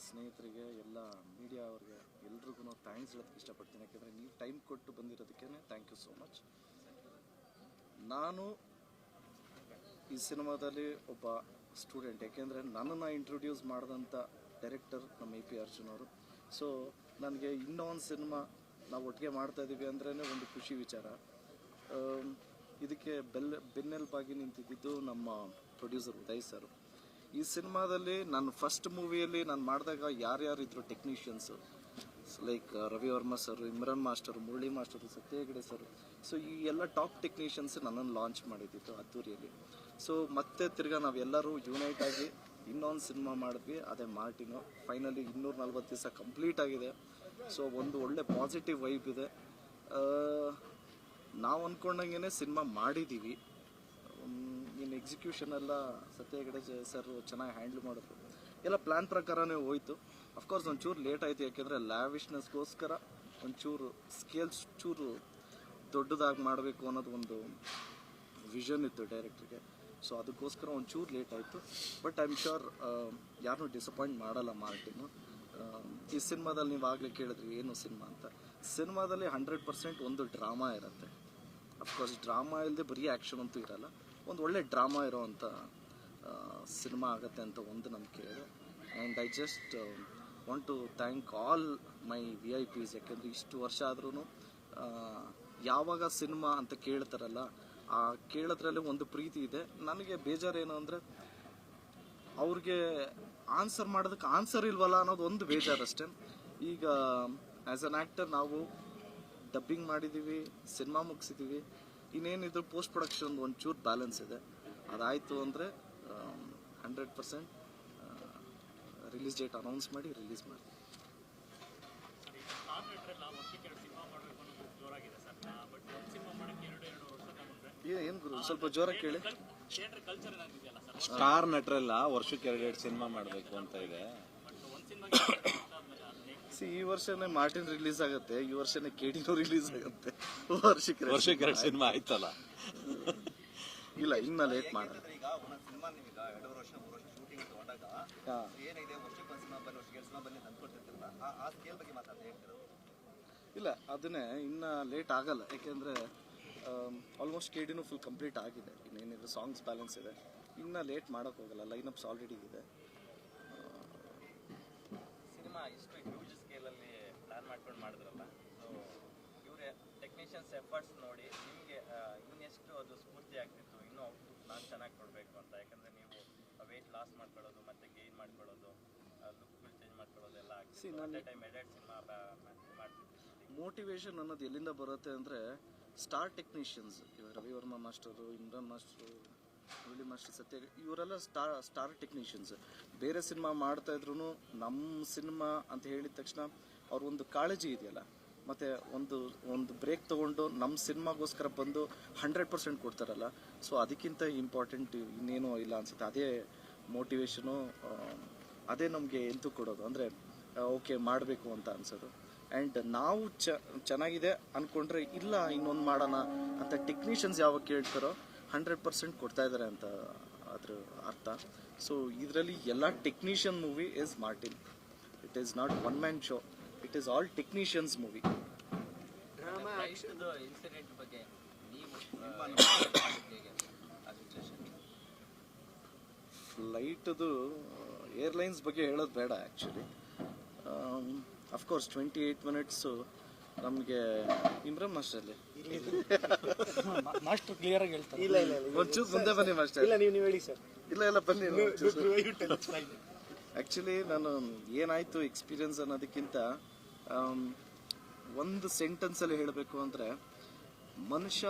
ಸ್ನೇಹಿತರಿಗೆ ಎಲ್ಲ ಮೀಡಿಯಾ ಅವ್ರಿಗೆ ಎಲ್ರಿಗೂ ಥ್ಯಾಂಕ್ಸ್ ಹೇಳೋದಕ್ಕೆ ಇಷ್ಟಪಡ್ತೀನಿ. ಯಾಕೆಂದರೆ ನೀವು ಟೈಮ್ ಕೊಟ್ಟು ಬಂದಿರೋದಕ್ಕೆ ಥ್ಯಾಂಕ್ ಯು ಸೋ ಮಚ್. ನಾನು ಈ ಸಿನಿಮಾದಲ್ಲಿ ಒಬ್ಬ ಸ್ಟೂಡೆಂಟ್, ಯಾಕೆಂದರೆ ನನ್ನನ್ನು ಇಂಟ್ರೊಡ್ಯೂಸ್ ಮಾಡಿದಂಥ ಡೈರೆಕ್ಟರ್ ನಮ್ಮ AP ಅರ್ಜುನ್ ಅವರು. ಸೊ ನನಗೆ ಇನ್ನೂ ಒಂದು ಸಿನಿಮಾ ನಾವು ಒಟ್ಟಿಗೆ ಮಾಡ್ತಾಯಿದ್ದೀವಿ ಅಂದ್ರೇ ಒಂದು ಖುಷಿ ವಿಚಾರ. ಇದಕ್ಕೆ ಬೆನ್ನೆಲುಬಾಗಿ ನಿಂತಿದ್ದು ನಮ್ಮ ಪ್ರೊಡ್ಯೂಸರ್ ಉದಯ್ ಸರ್. ಈ ಸಿನಿಮಾದಲ್ಲಿ ನಾನು ಫಸ್ಟ್ ಮೂವಿಯಲ್ಲಿ ನಾನು ಮಾಡಿದಾಗ ಯಾರ್ಯಾರು ಇದ್ರು technicians, like Ravi Varma sir, Imran master, Murali master, Satya Hegde sir. So ಈ ಎಲ್ಲ ಟಾಪ್ ಟೆಕ್ನಿಷಿಯನ್ಸ್ ನನ್ನನ್ನು ಲಾಂಚ್ ಮಾಡಿದ್ದಿತ್ತು ಅದ್ದೂರಿಯಲ್ಲಿ. ಸೊ ಮತ್ತೆ ತಿರ್ಗಾ ನಾವೆಲ್ಲರೂ ಯುನೈಟ್ ಆಗಿ ಇನ್ನೊಂದು ಸಿನಿಮಾ ಮಾಡಿದ್ವಿ, ಅದೇ ಮಾರ್ಟಿನೋ. ಫೈನಲಿ 240 ದಿವಸ ಕಂಪ್ಲೀಟ್ ಆಗಿದೆ. ಸೊ ಒಂದು ಒಳ್ಳೆ ಪಾಸಿಟಿವ್ ವೈಬ್ ಇದೆ. ನಾವು ಅಂದ್ಕೊಂಡಂಗೆ ಸಿನಿಮಾ ಮಾಡಿದ್ದೀವಿ. ಇನ್ನು ಎಕ್ಸಿಕ್ಯೂಷನ್ ಎಲ್ಲ ಸತ್ಯ ಹೆಗಡೆ ಸರ್ ಚೆನ್ನಾಗಿ ಹ್ಯಾಂಡ್ಲ್ ಮಾಡಿದ್ರು. ಎಲ್ಲ ಪ್ಲ್ಯಾನ್ ಪ್ರಕಾರನೇ ಹೋಯ್ತು. ಅಫ್ಕೋರ್ಸ್ ಒಂಚೂರು ಲೇಟ್ ಆಯಿತು, ಯಾಕೆಂದರೆ ಲ್ಯಾವಿಶ್ನೆಸ್ಗೋಸ್ಕರ ಒಂಚೂರು ಸ್ಕೇಲ್ಸ್ ಚೂರು ದೊಡ್ಡದಾಗಿ ಮಾಡಬೇಕು ಅನ್ನೋದು ಒಂದು ವಿಷನ್ ಇತ್ತು ಡೈರೆಕ್ಟ್ರಿಗೆ. ಸೊ ಅದಕ್ಕೋಸ್ಕರ ಒಂಚೂರು ಲೇಟ್ ಆಯಿತು. ಬಟ್ ಐ ಆಮ್ ಶ್ಯೂರ್ ಯಾರನ್ನೂ ಡಿಸಪಾಯಿಂಟ್ ಮಾಡಲ್ಲ ಮಾರ್ಟಿನು. ಈ ಸಿನಿಮಾದಲ್ಲಿ ನೀವು ಆಗಲೇ ಕೇಳಿದ್ರಿ ಏನು ಸಿನಿಮಾ ಅಂತ. ಸಿನಿಮಾದಲ್ಲಿ 100% ಒಂದು ಡ್ರಾಮಾ ಇರುತ್ತೆ. ಅಫ್ಕೋರ್ಸ್ ಡ್ರಾಮಾ ಇಲ್ಲದೆ ಬರೀ ಆ್ಯಕ್ಷನ್ ಅಂತೂ ಇರಲ್ಲ. ಒಂದು ಒಳ್ಳೆ ಡ್ರಾಮಾ ಇರೋವಂಥ ಸಿನಿಮಾ ಆಗುತ್ತೆ ಅಂತ ಒಂದು ನಂಬಿಕೆ ಇದೆ. And I just want to thank all my VIPs. ಯಾಕೆಂದರೆ ಇಷ್ಟು ವರ್ಷ ಆದ್ರೂ ಯಾವಾಗ ಸಿನಿಮಾ ಅಂತ ಕೇಳ್ತಾರಲ್ಲ, ಆ ಕೇಳೋದ್ರಲ್ಲಿ ಒಂದು ಪ್ರೀತಿ ಇದೆ. ನನಗೆ ಬೇಜಾರೇನು ಅಂದರೆ ಅವ್ರಿಗೆ ಆನ್ಸರ್ ಮಾಡೋದಕ್ಕೆ ಆನ್ಸರ್ ಇಲ್ವಲ್ಲ ಅನ್ನೋದು ಒಂದು ಬೇಜಾರಷ್ಟೇ. ಈಗ ಆ್ಯಸ್ ಅನ್ ಆ್ಯಕ್ಟರ್ ನಾವು ಡಬ್ಬಿಂಗ್ ಮಾಡಿದ್ದೀವಿ, ಸಿನಿಮಾ ಮುಗಿಸಿದ್ದೀವಿ, ಇನ್ನೇನಿದ್ರು ಪೋಸ್ಟ್ ಪ್ರೊಡಕ್ಷನ್ ಒಂಚೂರು ಬ್ಯಾಲೆನ್ಸ್ ಇದೆ. ಅದಾಯಿತು ಅಂದರೆ 100% ರಿಲೀಸ್ ಡೇಟ್ ಅನೌನ್ಸ್ ಮಾಡಿ ರಿಲೀಸ್ ಮಾಡಿ. ಏನು ಗುರು ಸ್ವಲ್ಪ ಜೋರಾಗಿ ಕೇಳಿ. ಸ್ಟಾರ್ ನಟರೆಲ್ಲ ವರ್ಷಕ್ಕೆ 2 ಸಿನಿಮಾ ಮಾಡಬೇಕು ಅಂತ ಇದೆ. ಈ ವರ್ಷನೇ ಮಾರ್ಟಿನ್ ರಿಲೀಸ್ ಆಗುತ್ತೆ, ಈ ವರ್ಷನೇ KD ರಿಲೀಸ್ ಆಗುತ್ತೆ. ವರ್ಷಕ್ಕೆ 2 ಸಿನಿಮಾ ಆಯ್ತಲ್ಲ. ಇಲ್ಲ ಇನ್ನ ಲೇಟ್ ಮಾಡೋಣ. ಇಲ್ಲ ಅದನ್ನೇ ಇನ್ನ ಲೇಟ್ ಆಗಲ್ಲ, ಯಾಕೆಂದ್ರೆ ಆಲ್ಮೋಸ್ಟ್ KD ಫುಲ್ ಕಂಪ್ಲೀಟ್ ಆಗಿದೆ. ಇನ್ನೇನಿದ್ರು ಸಾಂಗ್ಸ್ ಬ್ಯಾಲೆನ್ಸ್ ಇದೆ, ಇನ್ನ ಲೇಟ್ ಮಾಡೋಕೆ ಹೋಗಲ್ಲ. ಲೈನಪ್ಸ್ ಆಲ್ರೆಡಿ ಇದೆ. ಸಿನಿಮಾ ಇಷ್ಟು ಹ್ಯೂಜ್ ಸ್ಕೇಲಲ್ಲಿ ಪ್ಲಾನ್ ಮಾಡ್ಕೊಂಡು ಮಾಡಿದ್ರಲ್ಲ, ಸೊ ಇವರೇ ಟೆಕ್ನಿಷಿಯನ್ಸ್ ಎಫರ್ಟ್ಸ್ ನೋಡಿ ನಿಮಗೆ ಇನ್ನೆಷ್ಟು ಅದು ಸ್ಫೂರ್ತಿ ಆಗ್ತಿತ್ತು ಇನ್ನೂ ಔಟ್ಪುಟ್ ನಾನು ಚೆನ್ನಾಗಿ ಕೊಡಬೇಕು ಅಂತ. ಯಾಕಂದರೆ ನೀವು ವೆಯ್ಟ್ ಲಾಸ್ ಮಾಡ್ಕೊಳ್ಳೋದು ಮತ್ತು ಗೇನ್ ಮಾಡ್ಕೊಳ್ಳೋದು, ಲುಕ್ಗಳು ಚೇಂಜ್ ಮಾಡ್ಕೊಳ್ಳೋದೆಲ್ಲ ಆಗ್ತಿತ್ತು. ಅಟ್ ಟೈಮ್ ಎಡೆಡ್ ಸಿನಿಮಾ ಮಾಡ್ತಿದ್ದೆ. ಮೋಟಿವೇಶನ್ ಅನ್ನೋದು ಎಲ್ಲಿಂದ ಬರುತ್ತೆ ಅಂದರೆ ಸ್ಟಾರ್ ಟೆಕ್ನಿಷಿಯನ್ಸ್, ಇವಾಗ Ravi Varma master, Imran master, Murali master, Satya, ಇವರೆಲ್ಲ ಸ್ಟಾರ್ ಟೆಕ್ನಿಷಿಯನ್ಸ್. ಬೇರೆ ಸಿನಿಮಾ ಮಾಡ್ತಾಯಿದ್ರು ನಮ್ಮ ಸಿನಿಮಾ ಅಂತ ಹೇಳಿದ ತಕ್ಷಣ ಅವ್ರೊಂದು ಕಾಳಜಿ ಇದೆಯಲ್ಲ, ಮತ್ತು ಒಂದು ಬ್ರೇಕ್ ತೊಗೊಂಡು ನಮ್ಮ ಸಿನಿಮಾಗೋಸ್ಕರ ಬಂದು 100% ಕೊಡ್ತಾರಲ್ಲ. ಸೊ ಅದಕ್ಕಿಂತ ಇಂಪಾರ್ಟೆಂಟ್ ಇನ್ನೇನೂ ಇಲ್ಲ ಅನಿಸುತ್ತೆ. ಅದೇ ಮೋಟಿವೇಶನು, ಅದೇ ನಮಗೆ ಎಂತೂ ಕೊಡೋದು, ಅಂದರೆ ಓಕೆ ಮಾಡಬೇಕು ಅಂತ ಅನ್ಸೋದು. ಆ್ಯಂಡ್ ನಾವು ಚೆನ್ನಾಗಿದೆ ಅಂದ್ಕೊಂಡ್ರೆ ಇಲ್ಲ ಇನ್ನೊಂದು ಮಾಡೋಣ ಅಂತ ಟೆಕ್ನಿಷಿಯನ್ಸ್ ಯಾವಾಗ ಕೇಳ್ತಾರೋ 100% ಕೊಡ್ತಾ ಇದ್ದಾರೆ ಅಂತ ಅದ್ರ ಅರ್ಥ. ಸೊ ಇದರಲ್ಲಿ ಎಲ್ಲ technician movie is Martin. It is not one man show, it is all technicians movie. Incident ಬಗ್ಗೆ ಫ್ಲೈಟದು ಏರ್ಲೈನ್ಸ್ ಬಗ್ಗೆ ಹೇಳೋದು ಬೇಡ ಆ್ಯಕ್ಚುಲಿ. ಅಫ್ಕೋರ್ಸ್ 28 ಮಿನಿಟ್ಸು ನಮಗೆ ಇಮ್ರಾನ್ ಮಾಸ್ಟರಲ್ಲಿ ಮಾಸ್ಟರ್ ಕ್ಲಿಯರ್ ಆಗಿ ಹೇಳ್ತಾರೆ. ಇಲ್ಲ ಒಂಚೂರು ಮುಂದೆ ಬನ್ನಿ ಮಾಸ್ಟರ್. ಇಲ್ಲ ನೀವು ಹೇಳಿ ಸರ್. ಇಲ್ಲ ಬನ್ನಿ. ಆ್ಯಕ್ಚುಲಿ ನಾನು ಏನಾಯಿತು ಎಕ್ಸ್ಪೀರಿಯನ್ಸ್ ಅನ್ನೋದಕ್ಕಿಂತ ಒಂದು ಸೆಂಟೆನ್ಸಲ್ಲಿ ಹೇಳಬೇಕು ಅಂದರೆ, ಮನುಷ್ಯ